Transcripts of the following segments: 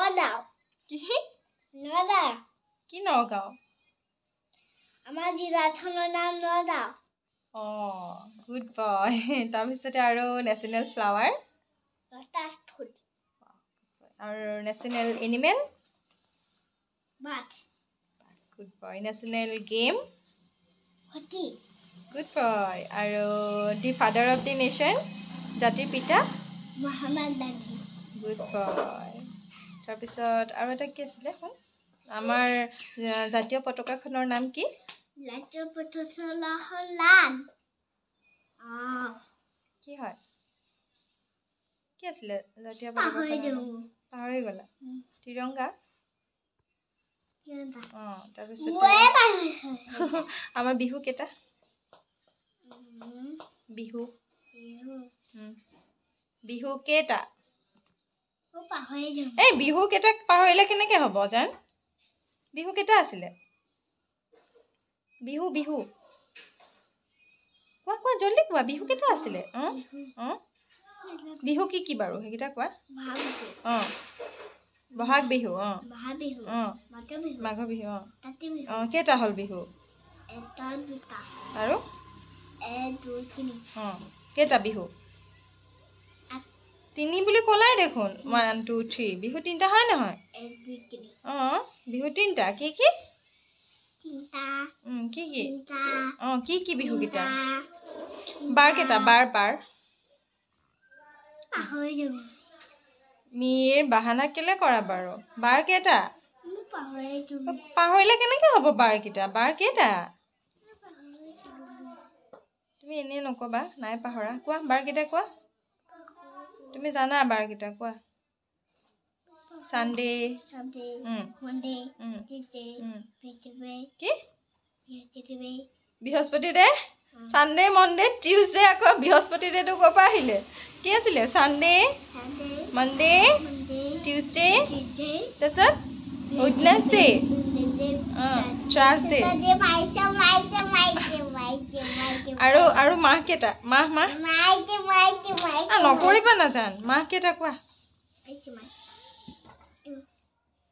নগাঁও কি নগাঁও কি নগাঁও আমাৰ জিলাখনৰ নাম নগাঁও গুড বয় তাৰপিছতে আৰু নেশ্যনেল ফ্লাৱাৰ লটাছ ফুল আৰু নেশ্যনেল এনিমেল বাট গুড বয় নেশ্যনেল গেম হতি গুড বয় আৰু দি ফাদাৰ অফ দি নেশ্যন জাতিৰ পিতা মহাত্মা গান্ধী গুড বয় তাৰপিছত আৰু এটা কি আছিলে শুন আমাৰ জাতীয় পতাকাখনৰ নাম কি জাতীয় পতাকাখন লাল কি হয় কি আছিলে জাতীয় পতাকাখনৰ পাহৰি গলা তিৰংগা তাৰপিছত আমাৰ বিহু কেইটা বিহু বিহু কেইটা এই বিহু কেইটা পাহৰিলে কেনেকে হ'ব জান বিহু কেইটা আছিলে বিহু বিহু কোৱা কোৱা জলদি কোৱা বিহু কেইটা আছিলে বিহু কি কি বাৰু সেইকেইটা কোৱা বহাগ বিহু মাঘ বিহু কেইটা হ'ল বিহু আৰু কেইটা বিহু 3 বুলি ক'লাই দেখোন 1 2 3 বিহু 3টা হয় নহয় বিহু 3টা কি কি কি কি কি কি বিহু কেইটা বাৰ কেইটা বাৰ মিৰ বাহানা কেলে কৰা বাৰু বাৰ কেইটা পাহৰিলে কেনেকে হ'ব বাৰ কেইটা তুমি এনে নকবা নাই পাহৰা কোৱা বাৰ কেইটা কোৱা তুমি জানা বাৰ কেইটা কোৱা সানডে মনডে কি বৃহস্পতিৰে সানডে মনডে টিউজডে আকৌ বৃহস্পতিৰেটো ক'ৰ পৰা আহিলে কি আছিলে সানডে মনডে টিউজডে তাৰপিছত ৱেডনেছডে থাৰ্ছডে আৰু মাহ কেইটা মাহ নকৰিবা নাজান মাহ কেইটা কোৱা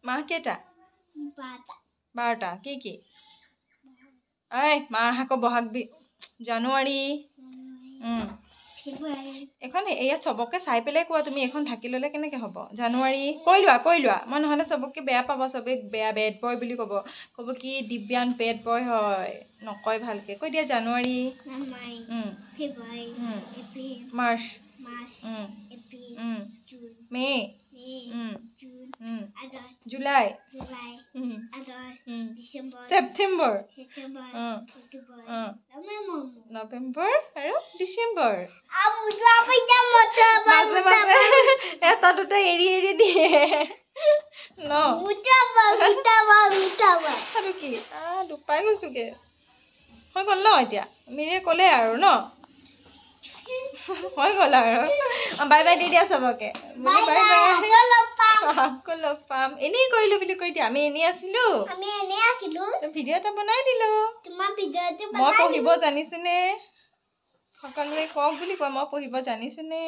মাহ কেইটা 12টা কি কি মাহ আকৌ বহাগ জানুৱাৰী এখন ইয়াত চবকে চাই পেলাই কোৱা তুমি এখন ঢাকি ল'লে কেনেকে হ'ব জানুৱাৰী কৈ লোৱা মই নহ'লে চবকে বেয়া পাব চবে বেয়া বেড বয় বুলি ক'ব কি দিব্যান বেড বয় হয় নকয় ভালকে কৈ দিয়া জানুৱাৰী মাৰ্চ মে জুলাই ছেপ্টেম্বৰ নৱেম্বৰ আৰু ডিচেম্বৰ মাজে মাজে এটা দুটা এৰি দিয়ে ন আৰু কি দুপাই গৈছোগে হৈ গ'ল ন এতিয়া মিৰে ক'লে আৰু ন হৈ গ'ল আৰু বাই বাই দি দিয়া চবকে আকৌ লগ পাম এনেই কৰিলো বুলি কৈ দিয়া আমি এনেই আছিলো ভিডিঅ' এটা বনাই দিলো মই পঢ়িব জানিছো নে সকলোৱে কওক বুলি কয় মই পঢ়িব জানিছো নে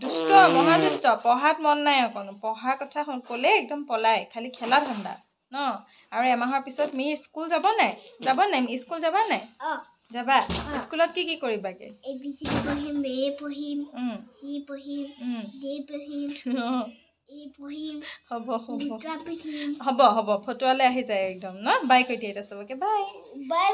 দুষ্ট মহাদুষ্ট পঢ়াত মন নাই অকনো পঢ়াৰ কথা ক'লে একদম পলাই খালি খেলা ধান্দা ন আৰু এমাহৰ পিছত মি স্কুল যাব নাই স্কুল যাবা নাই যাবা স্কুলত কি কৰিবাগে ABC পঢ়িম A পঢ়িম C পঢ়িম D পঢ়িম E পঢ়িম হ'ব ফটোৱালে আহি যায় একদম ন বাই কৈ দিয়া এটা চবকে বাই বাই